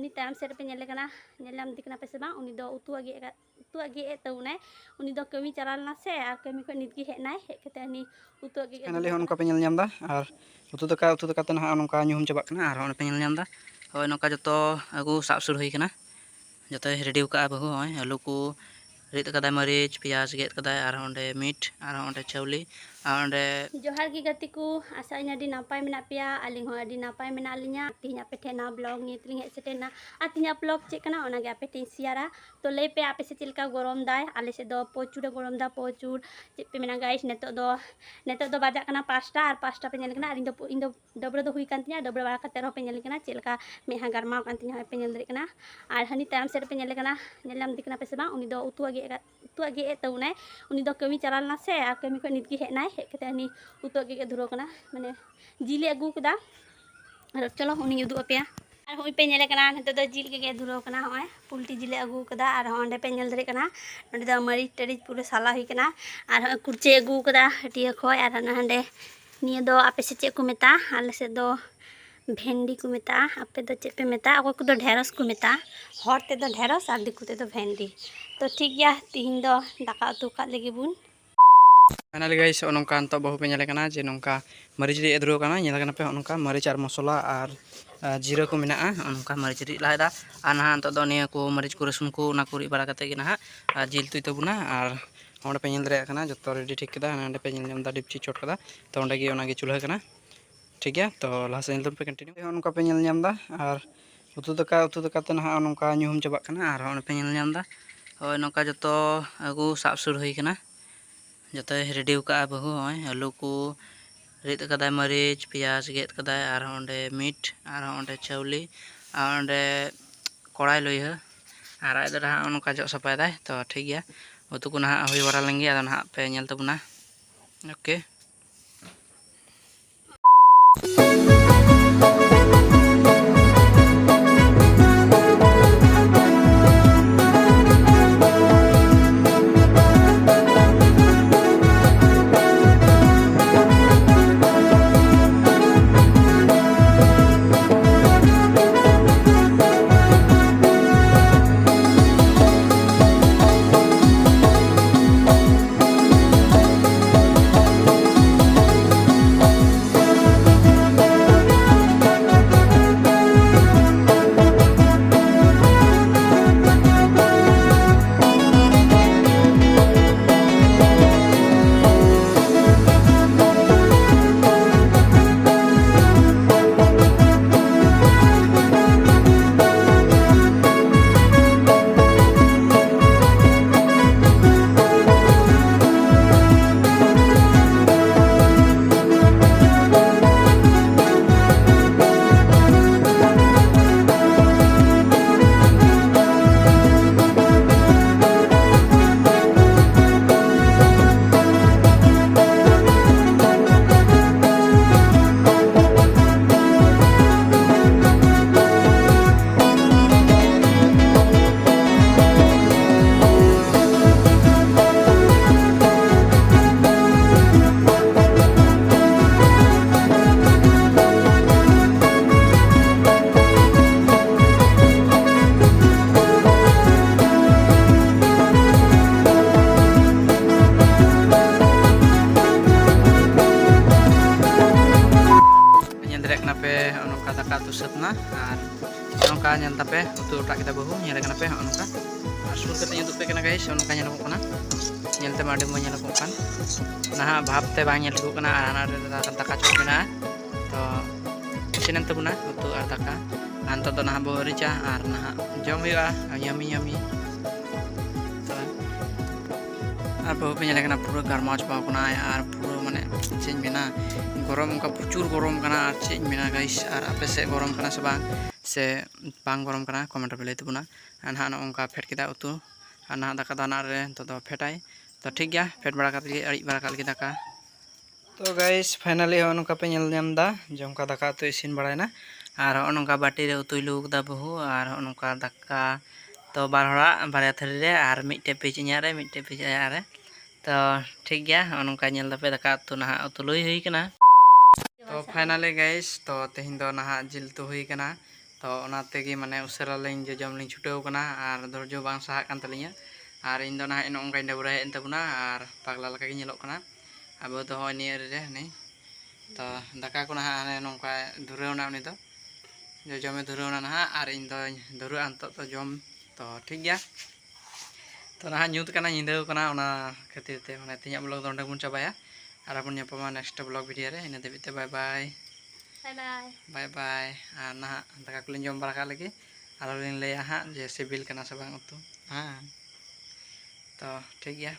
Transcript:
हानि तायम सेट पे नेलाम दिखना पे से बांग उनी दो उतु आगे तउनाय उनी दो कमी चलालना से आर कमी को निदगी हेनाय हे कते हानि उतु आगे फाइनली होन पे नेल ᱧᱟᱢ दा और उतु दका ते ना नोका ᱧᱩᱦᱩᱢ ᱪᱟᱵᱟᱜ ᱠᱟᱱᱟ और होन पे नेल ᱧᱟᱢ दा होय नोका जतो आगु साब सुर होई कना जतो रेडी का बहु होय आलू को रीत कदा मरीच प्याज गेट कदा और ओंडे मीट और ओंडे चावली और ओंडे जोहार की गति को आशा इन नापाय मेना पेया अलिंग हो अडी नापाय मेना लिया तीन पे ठेना ब्लॉग नीतलिंग हे सेटेना आ तीन ब्लॉग चेकना ओनागे आपे टेन शेयरा तो ले पे आपे से चिलका गरम दाय आले से दो पोचुर गरम दा पोचुर चे पे मेना गाइस नेतो दो बाजा कना पास्ता और पास्ता पे नेलकना इन दो डबरा दो हुई कान तिया डबरा बारा कते रो पे नेलकना चिलका मेहा गरमा कान तिया पे नेल दरेकना और हनी तायम सेट पे नेलकना नेलाम दिखना पे से बा उनी दो उतु आगे तउनाय उनी दो कमी चलालना से आ कमी को निदगी हेनाय हे कते हनी उतु आगे धुरो कना माने जिले अगू कदा और चलो उनी उदु अपेया और होई पे नेले कना नते दो जिल के धुरो कना होय पुल्टी जिले अगू कदा और ओंडे पे नेल दरे कना नडे दो मरीच टरीच पूरे साला हुई कना और कुर्चे अगू कदा हटिया खोय और हंडे निया दो आपे से चे को मेता आले से दो भेंडी को मेता आपे दो चे पे मेता अको को दो ढेरस को मेता हर ते दो ढेरस और दिकु ते दो भेंडी तो ठीक गया तीन दो दाका उतु का लेगे बुन फाइनली गाइस नोका तो बहु पे नेले कना जे नोका मरीच री एद्रो कना नेल कना पे नोका मरीच और मसला और जीरा को मेना नोका मरीच री लायदा और ना तो दो निया को मरीच को रसुन को ना को री बारा कते गे ना जिल तुई तबुना और ओंडे पे नेल दरे कना जतो रेडी ठीक कदा ओंडे पे नेल ᱧᱟᱢदा डिपची चोट कदा तो ओंडे गे ओनागे चुल्हा कना ठीक गया तो लास्ट नेल पे कंटिन्यू नोका पे नेल ᱧᱟᱢदा और उतु दका ते ना नोका ᱧᱩᱦᱩᱢ चाबा कना और ओंडे पे नेल ᱧᱟᱢदा होय नोका जतो आगु साब सुर होई कना जतो रेडी का बहु होय आलू को रीत कदा मरीच प्याज गेट कदा और ओंडे मीट और ओंडे चावली और ओंडे कड़ाई लई ह और आय दरा नोका जो सफाय दाय तो ठीक गया उतु को ना हुई वरा लेंगे आदा ना पे नेल तबुना ओके नौका दाका उतु सतना और नौका नेलता पे उतु उटा केदा बहु नेल कना पे नौका और सुर कते उतु पे कना गाइस नौका नेलको कना नेलते माडे मो नेलको कान ना भाबते बा नेलको कना और आना दाका चोट मेना तो इसिन तबुना उतु और दाका अंत तो ना बो रिचा और ना जम हुआ यमी यमी और बहु पे नेल कना पूरा गरमा चबा कना और पूरा माने चेंज मेना गरम का प्रचुर गरम कना और चेंज मेना गाइस और आपे से गरम कना से बांग गरम कना कमेंट पे लई तबुना ना नोंका फेट केदा उतु और ना दाका दाना रे तो फेटाय तो ठीक गया फेट बड़ा काते अड़ी बड़ा काल के दाका तो गाइस फाइनली नोंका पे नेल ᱧᱟᱢदा जमका दाका तो इसिन बड़ायना और नोंका बाटी रे उतुय लुकदा बहु और नोंका दाका तो बार हड़ा बारे थारी रे और मिट्टे पिच इᱧा रे मिट्टे पिच आया रे तो ठीक गया नोंका नेल दपे दाका उतु ना उतु लुई हुई कना तो फाइनली गाइस तो तेहिं दो ना जिल तो हुई कना तो तो ona tegi mane usara ling jom ling chutau kana ar dorjo bang sahak kan talinya ar indo nah eno ongkai ndabura he entabuna ar pagla laka gi nyelok kana abo to hoy ni re ni to daka ko nah ane nongka dhureu na ni to jome dhureu na nah ar indo dhuru anto to jom to thik gya to nah nyut kana nyindeu kana ona khatir te mane tinya blog do onde bun cabaya ar apun nyapama next blog video re ina debite bye bye bye bye আর না দাকা cooling জম বারাকা লাগি আর Lin লইয়া হা যে civil কানা সবাং উতু হ্যাঁ তো ঠিক গিয়া